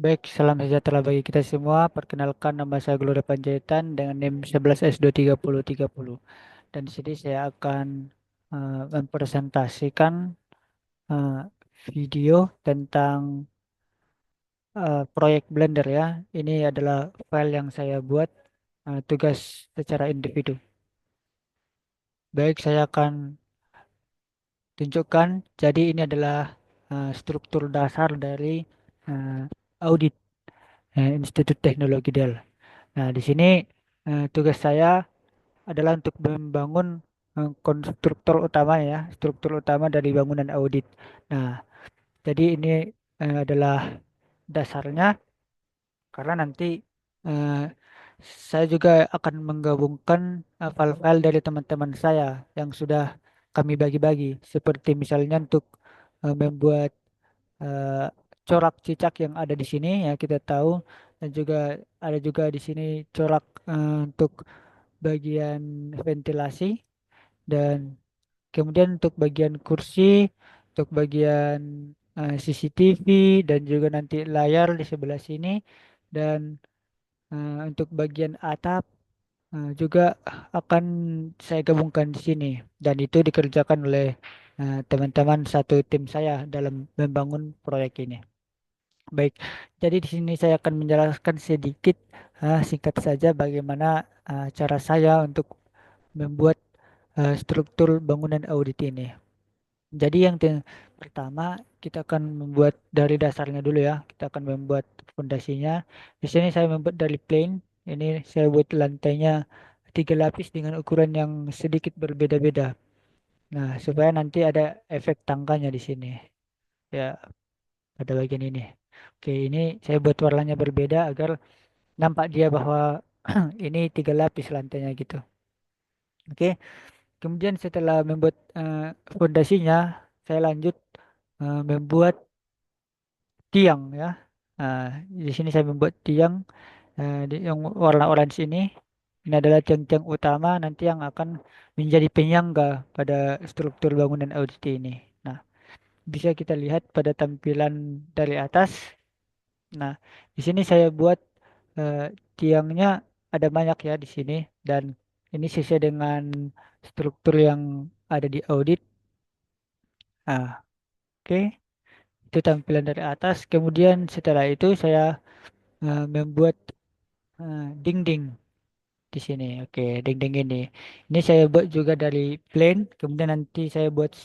Baik, salam sejahtera bagi kita semua. Perkenalkan nama saya Gloria Panjaitan dengan NIM 11S23030. Dan di sini saya akan mempresentasikan eh, video tentang proyek Blender ya. Ini adalah file yang saya buat tugas secara individu. Baik, saya akan tunjukkan. Jadi ini adalah struktur dasar dari eh, audit Institut Teknologi Dell. Nah, di sini tugas saya adalah untuk membangun konstruktor utama ya, struktur utama dari bangunan audit. Nah, jadi ini adalah dasarnya karena nanti eh, saya juga akan menggabungkan file-file dari teman-teman saya yang sudah kami bagi-bagi, seperti misalnya untuk membuat eh, corak cicak yang ada di sini ya kita tahu, dan juga ada juga di sini corak untuk bagian ventilasi, dan kemudian untuk bagian kursi, untuk bagian CCTV, dan juga nanti layar di sebelah sini, dan untuk bagian atap juga akan saya gabungkan di sini, dan itu dikerjakan oleh teman-teman satu tim saya dalam membangun proyek ini. Baik, jadi di sini saya akan menjelaskan sedikit singkat saja bagaimana cara saya untuk membuat struktur bangunan audit ini. Jadi pertama kita akan membuat dari dasarnya dulu ya. Kita akan membuat fondasinya. Di sini saya membuat dari plain. Ini saya buat lantainya 3 lapis dengan ukuran yang sedikit berbeda-beda. Nah, supaya nanti ada efek tangkanya di sini. Ya, pada bagian ini. Oke, ini saya buat warnanya berbeda agar nampak dia bahwa ini 3 lapis lantainya gitu. Oke, kemudian setelah membuat fondasinya, saya lanjut membuat tiang ya. Nah, di sini saya membuat tiang yang warna orange ini. Ini adalah tiang-tiang utama nanti yang akan menjadi penyangga pada struktur bangunan audit ini. Nah, bisa kita lihat pada tampilan dari atas. Nah, di sini saya buat eh, tiangnya ada banyak ya di sini, dan ini sesuai dengan struktur yang ada di audit. Nah, oke, itu tampilan dari atas. Kemudian setelah itu saya membuat dinding di sini. Oke, dinding ini. Ini saya buat juga dari plain, kemudian nanti saya buat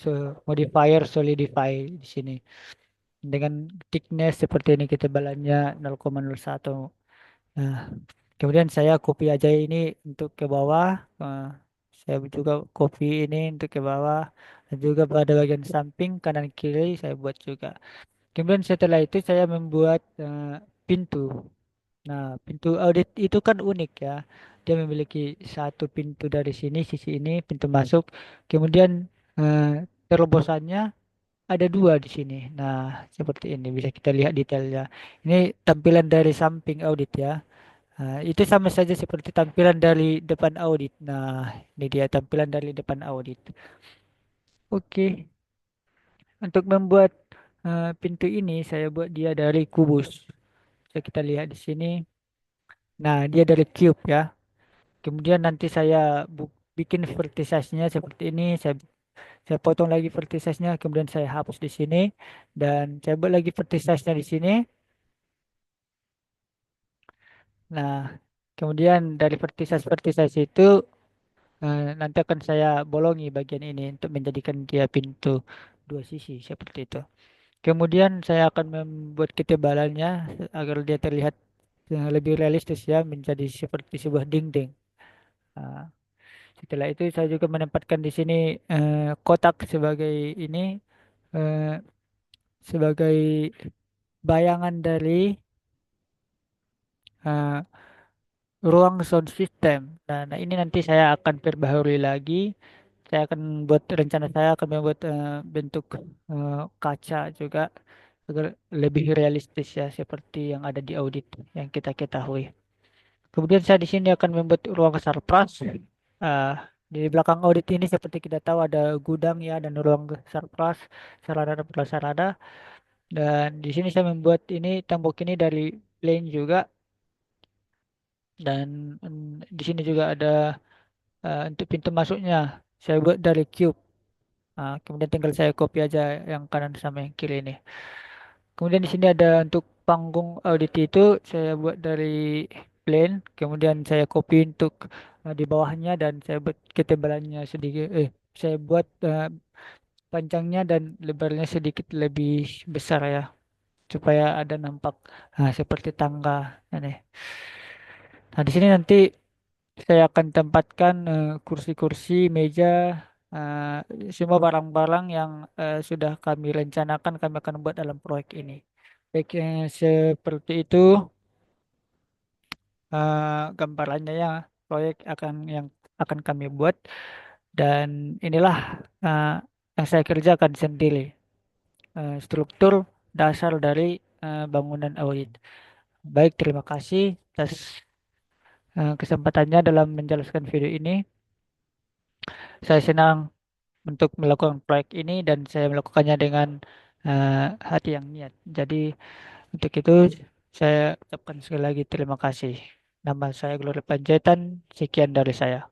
modifier solidify di sini dengan thickness seperti ini, ketebalannya 0,01. Nah, kemudian saya copy aja ini untuk ke bawah. Saya juga copy ini untuk ke bawah, dan juga pada bagian samping kanan kiri saya buat juga. Kemudian setelah itu saya membuat pintu. Nah, pintu audit itu kan unik ya. Dia memiliki satu pintu dari sini, sisi ini, pintu masuk. Kemudian eh, terobosannya ada 2 di sini. Nah, seperti ini bisa kita lihat detailnya. Ini tampilan dari samping audit ya. Nah, itu sama saja seperti tampilan dari depan audit. Nah, ini dia tampilan dari depan audit. Oke, untuk membuat pintu ini saya buat dia dari kubus. Bisa kita lihat di sini. Nah, dia dari cube ya. Kemudian nanti saya bikin vertisasinya seperti ini. Saya potong lagi vertisasinya, kemudian saya hapus di sini, dan saya buat lagi vertisasinya di sini. Nah, kemudian dari vertisasi-vertisasi itu nanti akan saya bolongi bagian ini untuk menjadikan dia pintu 2 sisi seperti itu. Kemudian saya akan membuat ketebalannya agar dia terlihat lebih realistis ya, menjadi seperti sebuah dinding. Nah, setelah itu saya juga menempatkan di sini kotak sebagai ini, eh, sebagai bayangan dari eh, ruang sound system. Nah, ini nanti saya akan perbaharui lagi. Saya akan buat rencana, saya akan membuat bentuk kaca juga agar lebih realistis ya, seperti yang ada di audit yang kita ketahui. Kemudian saya di sini akan membuat ruang sarpras. Eh, di belakang audit ini seperti kita tahu ada gudang ya, dan ruang sarpras, sarana dan prasarana. Dan di sini saya membuat ini tembok ini dari plain juga, dan di sini juga ada untuk pintu masuknya saya buat dari cube. Kemudian tinggal saya copy aja yang kanan sama yang kiri ini. Kemudian di sini ada untuk panggung audit itu saya buat dari plain, kemudian saya copy untuk di bawahnya dan saya buat ketebalannya sedikit. Saya buat panjangnya dan lebarnya sedikit lebih besar ya, supaya ada nampak seperti tangga ini. Nah, di sini nanti saya akan tempatkan kursi-kursi, meja, semua barang-barang yang sudah kami rencanakan kami akan buat dalam proyek ini. Baik, seperti itu gambarannya ya proyek yang akan kami buat, dan inilah eh, yang saya kerjakan sendiri, struktur dasar dari bangunan audit. Baik, terima kasih atas kesempatannya dalam menjelaskan video ini. Saya senang untuk melakukan proyek ini dan saya melakukannya dengan hati yang niat. Jadi untuk itu saya ucapkan sekali lagi terima kasih. Nama saya Glory Panjaitan. Sekian dari saya.